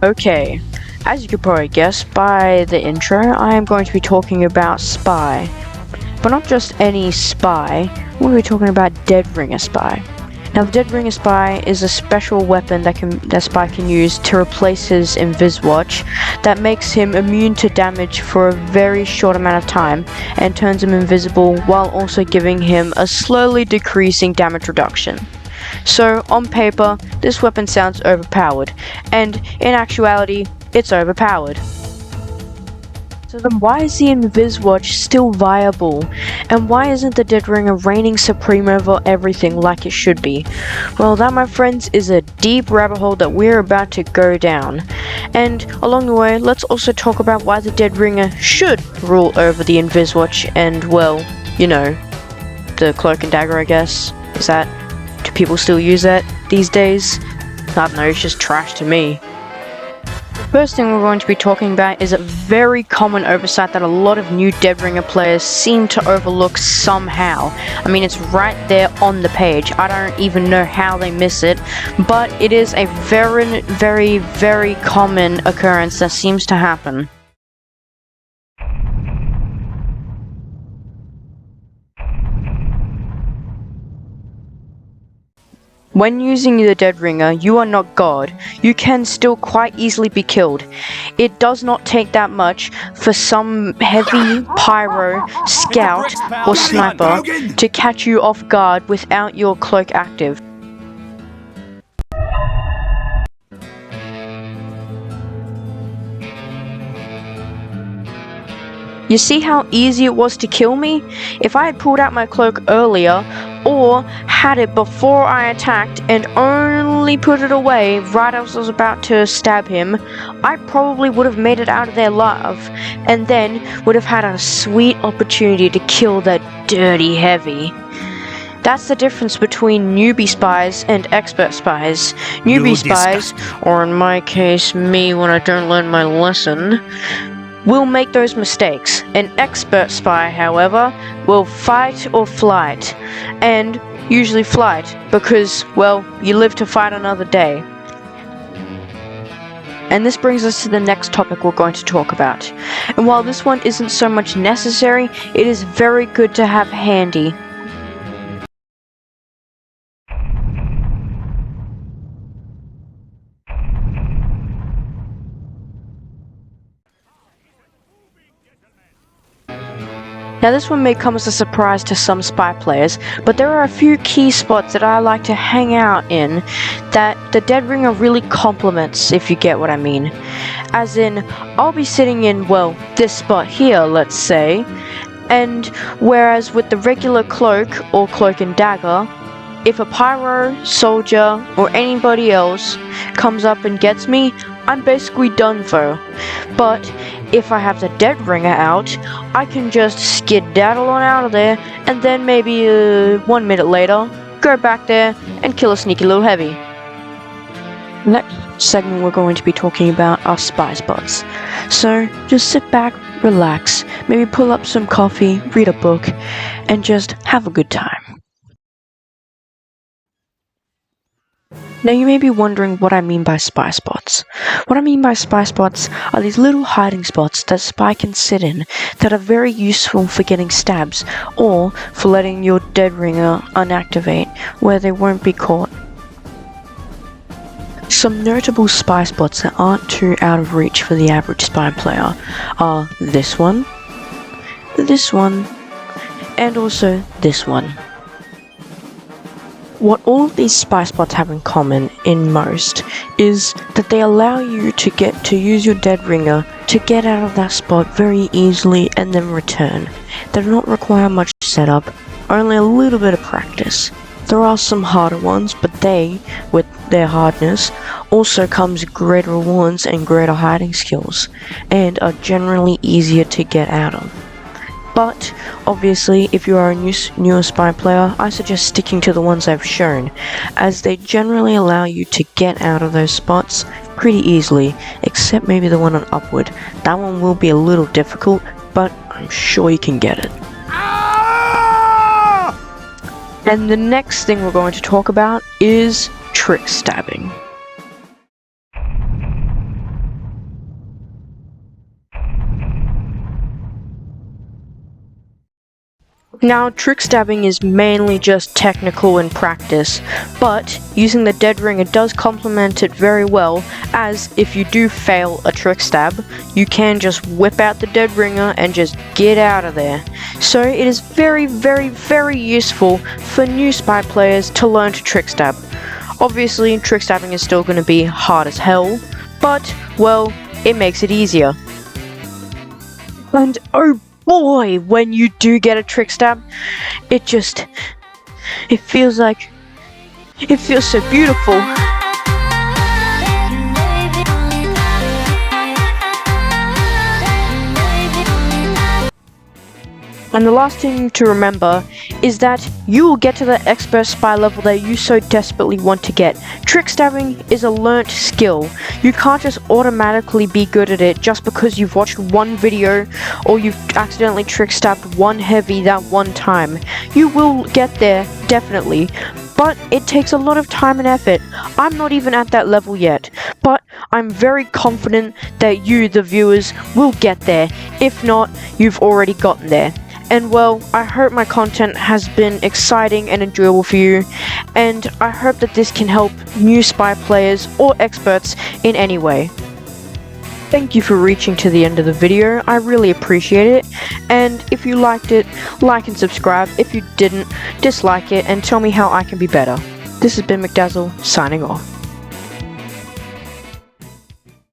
Okay, as you could probably guess by the intro, I am going to be talking about Spy. But not just any Spy, we'll be talking about Dead Ringer Spy. Now the Dead Ringer Spy is a special weapon that Spy can use to replace his Inviswatch that makes him immune to damage for a very short amount of time and turns him invisible while also giving him a slowly decreasing damage reduction. So, on paper, this weapon sounds overpowered, and in actuality, it's overpowered. So then why is the Inviswatch still viable? And why isn't the Dead Ringer reigning supreme over everything like it should be? Well, that, my friends, is a deep rabbit hole that we're about to go down. And along the way, let's also talk about why the Dead Ringer should rule over the Inviswatch and, well, you know, the Cloak and Dagger, I guess. Do people still use that these days? I don't know, it's just trash to me. The first thing we're going to be talking about is a very common oversight that a lot of new Dead Ringer players seem to overlook somehow. I mean, it's right there on the page. I don't even know how they miss it, but it is a very, very, very common occurrence that seems to happen. When using the Dead Ringer, you are not God. You can still quite easily be killed. It does not take that much for some heavy pyro, scout, or sniper to catch you off guard without your cloak active. You see how easy it was to kill me? If I had pulled out my cloak earlier, or had it before I attacked and only put it away right as I was about to stab him, I probably would have made it out of there alive, and then would have had a sweet opportunity to kill that dirty heavy. That's the difference between newbie spies and expert spies. Newbie spies, or in my case, me when I don't learn my lesson, will make those mistakes. An expert spy, however, will fight or flight, and usually flight, because, well, you live to fight another day. And this brings us to the next topic we're going to talk about. And while this one isn't so much necessary, it is very good to have handy. Now this one may come as a surprise to some spy players, but there are a few key spots that I like to hang out in that the Dead Ringer really complements, if you get what I mean. As in, I'll be sitting in, well, this spot here, let's say, and whereas with the regular cloak or cloak and dagger, if a pyro, soldier, or anybody else comes up and gets me, I'm basically done for. But if I have the Dead Ringer out, I can just skedaddle on out of there, and then maybe 1 minute later, go back there and kill a sneaky little heavy. Next segment we're going to be talking about are spy spots. So just sit back, relax, maybe pull up some coffee, read a book, and just have a good time. Now you may be wondering what I mean by spy spots. What I mean by spy spots are these little hiding spots that spy can sit in that are very useful for getting stabs or for letting your Dead Ringer unactivate where they won't be caught. Some notable spy spots that aren't too out of reach for the average spy player are this one, and also this one. What all of these spy spots have in common, in most, is that they allow you to use your Dead Ringer to get out of that spot very easily and then return. They do not require much setup, only a little bit of practice. There are some harder ones, but they, with their hardness, also comes greater rewards and greater hiding skills, and are generally easier to get out of. But, obviously, if you are a newer spy player, I suggest sticking to the ones I've shown, as they generally allow you to get out of those spots pretty easily, except maybe the one on Upward. That one will be a little difficult, but I'm sure you can get it. And the next thing we're going to talk about is trick stabbing. Now, trick stabbing is mainly just technical in practice, but using the dead ringer does complement it very well, as if you do fail a trick stab, you can just whip out the dead ringer and just get out of there. So it is very, very, very useful for new spy players to learn to trick stab. Obviously, trick stabbing is still going to be hard as hell, but, well, it makes it easier. And oh boy, when you do get a trick stab, it feels so beautiful. And the last thing to remember is that you will get to the expert spy level that you so desperately want to get. Trick stabbing is a learnt skill. You can't just automatically be good at it just because you've watched one video or you've accidentally trick stabbed one heavy that one time. You will get there, definitely, but it takes a lot of time and effort. I'm not even at that level yet, but I'm very confident that you, the viewers, will get there. If not, you've already gotten there. And well, I hope my content has been exciting and enjoyable for you, and I hope that this can help new spy players or experts in any way. Thank you for reaching to the end of the video, I really appreciate it, and if you liked it, like and subscribe. If you didn't, dislike it and tell me how I can be better. This has been McDazzle, signing off.